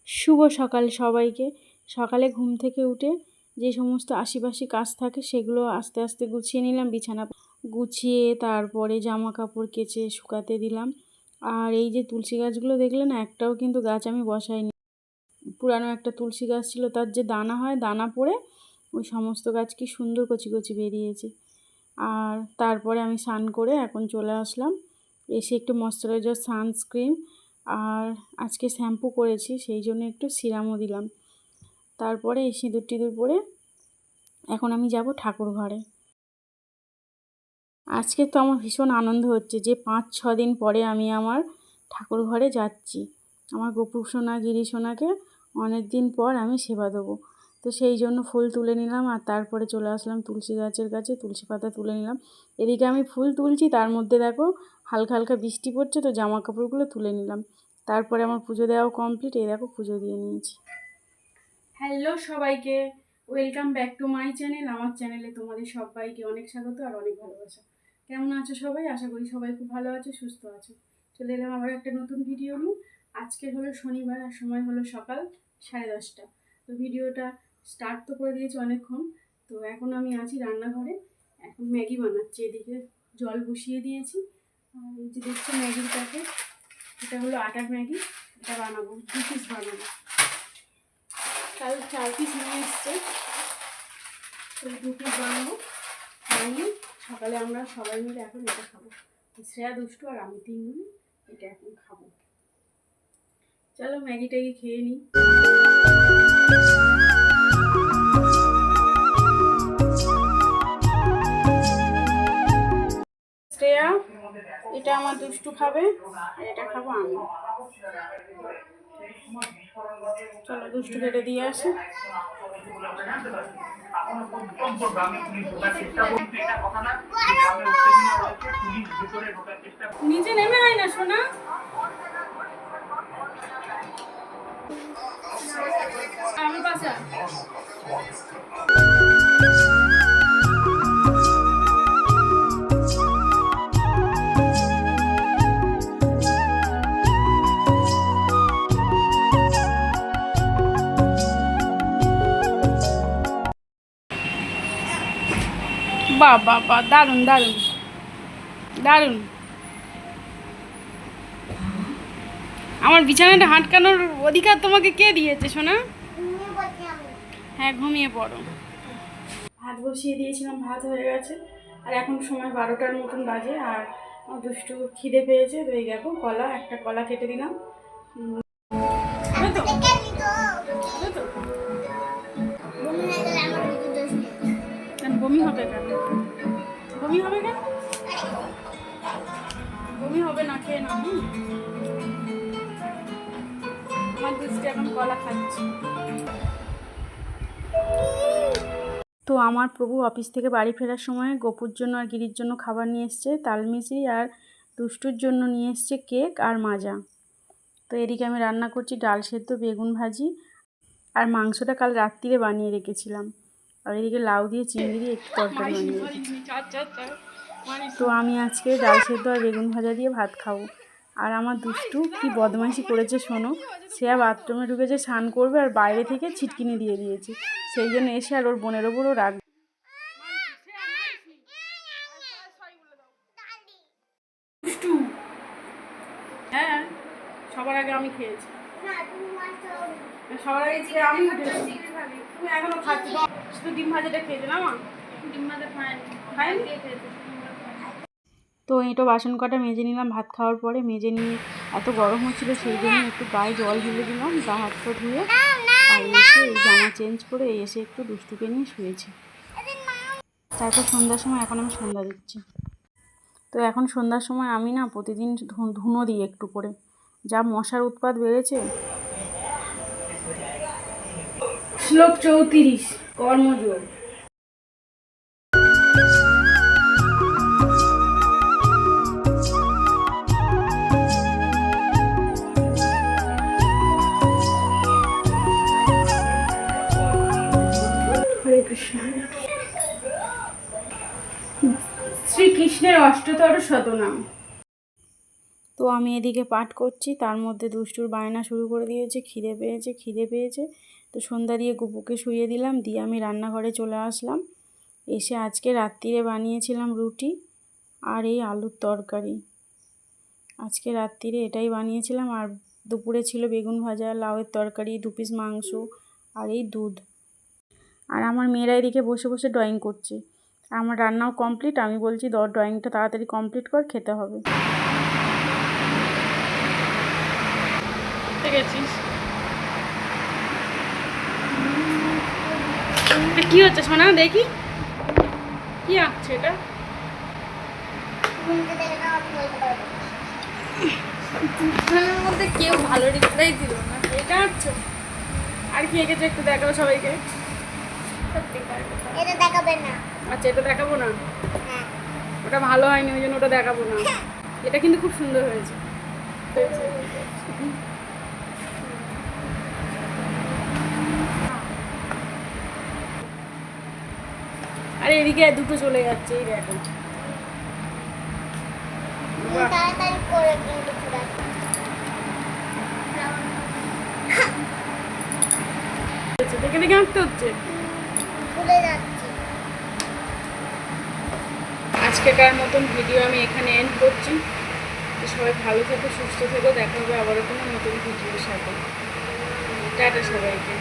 শুভ সকাল সবাইকে। সকালে ঘুম থেকে উঠে যে সমস্ত আশিপাশি কাজ থাকে সেগুলো আস্তে আস্তে গুছিয়ে নিলাম, বিছানা গুছিয়ে তারপরে জামা কাপড় কেচে শুকাতে দিলাম। আর এই যে তুলসী গাছগুলো দেখলে না, একটাও কিন্তু গাছ আমি বসাইনি। পুরানো একটা তুলসী গাছ ছিল, তার যে দানা হয়, দানা পড়ে ওই সমস্ত গাছ কি সুন্দর কচি কচি বেরিয়েছে। আর তারপরে আমি স্নান করে এখন চলে আসলাম, এসে একটু ময়শ্চারাইজার, সানস্ক্রিন আর আজকে শ্যাম্পু করেছি সেই জন্য একটু সিরামও দিলাম। তারপরে এই সিঁদুর টিঁদুর পরে এখন আমি যাব ঠাকুর ঘরে। আজকে তো আমার ভীষণ আনন্দ হচ্ছে যে 5-6 দিন পরে আমি আমার ঠাকুর ঘরে যাচ্ছি। আমার গোপু সোনা, গিরি সোনাকে অনেক দিন পর আমি সেবা দেবো, তো সেই জন্য ফুল তুলে নিলাম। আর তারপরে চলে আসলাম তুলসী গাছের কাছে, তুলসী পাতা তুলে নিলাম। এদিকে আমি ফুল তুলছি, তার মধ্যে দেখো হালকা হালকা বৃষ্টি পড়ছে, তো জামা কাপড়গুলো তুলে নিলাম। তারপরে আমার পুজো দেওয়াও কমপ্লিট। এই দেখো পুজো দিয়ে নিয়েছি। হ্যালো সবাইকে, welcome back to my channel. আমার চ্যানেলে তোমাদের সবাইকে অনেক স্বাগত আর অনেক ভালোবাসা। কেমন আছো সবাই? আশা করি সবাই খুব ভালো আছো, সুস্থ আছো। চলে এলাম আবার একটা নতুন ভিডিও নিয়ে। আজকে হলো শনিবার আর সময় হলো সকাল 10:30। তো ভিডিওটা স্টার্ট তো করে দিয়েছি অনেকক্ষণ। তো এখন আমি আছি রান্নাঘরে, এখন ম্যাগি বানাচ্ছি। এদিকে জল বসিয়ে দিয়েছি। আর এই যে দেখছো ম্যাগির প্যাকেট, এটা হলো আটার ম্যাগি। এটা বানাবো, 2 পিস বানাবো। কাল 4 পিস নিয়ে এসছে, ওই 2 পিস বানাবো। বানিয়ে সকালে আমরা সবাই মিলে এখন এটা খাবো। শ্রেয়া, দুষ্টু আর আমি 3 জনে এটা এখন খাবো। চলো ম্যাগিটাকে খেয়ে নিই। শ্রেয়া, এটা আমার দুষ্টু খাবে আর এটা খাবো আমি। চলো দুষ্টু কেটে দিয়ে আসি। নিচে নেমে হয় না সোনা। আমার পাশে বাহ বাহ বাহ, দারুণ দারুণ দারুণ। আমার বিছানাটা হাঁটকানোর অধিকার তোমাকে কে দিয়েছে সোনা? হ্যাঁ, ঘুমিয়ে পড়ো। ভাত বসিয়ে দিয়েছিলাম, ভাত হয়ে গেছে। আর এখন সময় 12টার মতন বাজে। আর দুষ্টু খিদে পেয়েছে, তো এই দেখো একটা কলা কেটে দিলাম। বমি হবে কেন? বমি হবে কেন? বমি হবে না, খেয়ে নাও। আমার দুষ্টু এখন কলা খাচ্ছে। তো আমার প্রভু অফিস থেকে বাড়ি ফেরার সময় গোপুর জন্য আর গিরির জন্য খাবার নিয়ে এসছে, তালমিছরি। আর দুষ্টুর জন্য নিয়ে এসছে কেক আর মাজা। তো এদিকে আমি রান্না করছি ডাল সেদ্ধ, বেগুন ভাজি আর মাংসটা কাল রাত্রিরে বানিয়ে রেখেছিলাম। আর এদিকে লাউ দিয়ে চিংড়ি দিয়ে একটু তরকারি বানিয়ে রেখেছি। তো আমি আজকে ডাল সেদ্ধ আর বেগুন ভাজা দিয়ে ভাত খাবো। আর আমার দুষ্টু কি বদমাইশি করেছে শোনো, সে বাথরুমে ঢুকেছে, স্নান করবে আর বাইরে থেকে ছিটকিনি দিয়ে দিয়েছে। সেই জন্য এসে আর ওর বোনের ওপরও রাগ। দুষ্টু, হ্যাঁ সবার আগে আমি খেয়েছি, সবার আগে আমি উঠেছি। তুমি এখনো খাচ্ছি, শুধু ডিম ভাজাটা খেয়েছো না মা? ডিম ভাজা খাইনি। তো এইটা বাসন কটা মেজে নিলাম ভাত খাওয়ার পরে। মেজে নিয়ে এত গরম হচ্ছিলো সেই জন্য একটু গায়ে জল ঢেলে দিলাম, গা হাত পা ধুয়ে। আর এসে এই জামা চেঞ্জ করে এসে একটু দুষ্টুকে নিয়ে শুয়েছি। তারপর সন্ধ্যার সময় এখন আমি সন্ধ্যা দিচ্ছি। তো এখন সন্ধ্যার সময় আমি না প্রতিদিন ধুনো দিই একটু করে, যা মশার উৎপাত বেড়েছে। শ্লোক 34, কর্মযোগ। হরে কৃষ্ণ। শ্রীকৃষ্ণের 8তর শতনাম। তো আমি এদিকে পাঠ করছি, তার মধ্যে দুষ্টুর বায়না শুরু করে দিয়েছে, খিদে পেয়েছে। তো সন্ধ্যা দিয়ে গুপুকে শুইয়ে দিলাম, দিয়ে আমি রান্নাঘরে চলে আসলাম। এসে আজকে রাত্রিরে বানিয়েছিলাম রুটি আর এই আলুর তরকারি। আজকে রাত্রিরে এটাই বানিয়েছিলাম। আর দুপুরে ছিল বেগুন ভাজা, লাউয়ের তরকারি, 2 পিস মাংস আর এই দুধ। আর আমার মেয়েরা এদিকে বসে বসে ড্রয়িং করছে। আমার রান্নাও কমপ্লিট। আমি বলছি ড্রয়িংটা তাড়াতাড়ি কমপ্লিট কর, খেতে হবে। গেছিস কি হচ্ছে সোনা? দেখি কি আঁকছে এটা। মধ্যে কেউ ভালো রিপ্লাই দিল না। এটা আঁকছো? আর কি এঁকেছো একটু দেখাও সবাইকে। এটা দেখাবে না। আচ্ছা, এটা দেখাবো না? ওটা ভালো হয়নি, ওই জন্য ওটা দেখাবো না। এটা কিন্তু খুব সুন্দর হয়েছে। আরে এদিকে দুটো চলে যাচ্ছে, এই দেখো। তাড়াতাড়ি করে কিন্তু পুরো দেখে দেখে আঁকতে হচ্ছে। ভুলে যাচ্ছি। আজকেকার মতন ভিডিও আমি এখানে এন্ড করছি। তো সবাই ভালো থেকো, সুস্থ থেকো। দেখা হবে আবারও কোনো নতুন ভিডিওর সাথে। টাটা সবাইকে।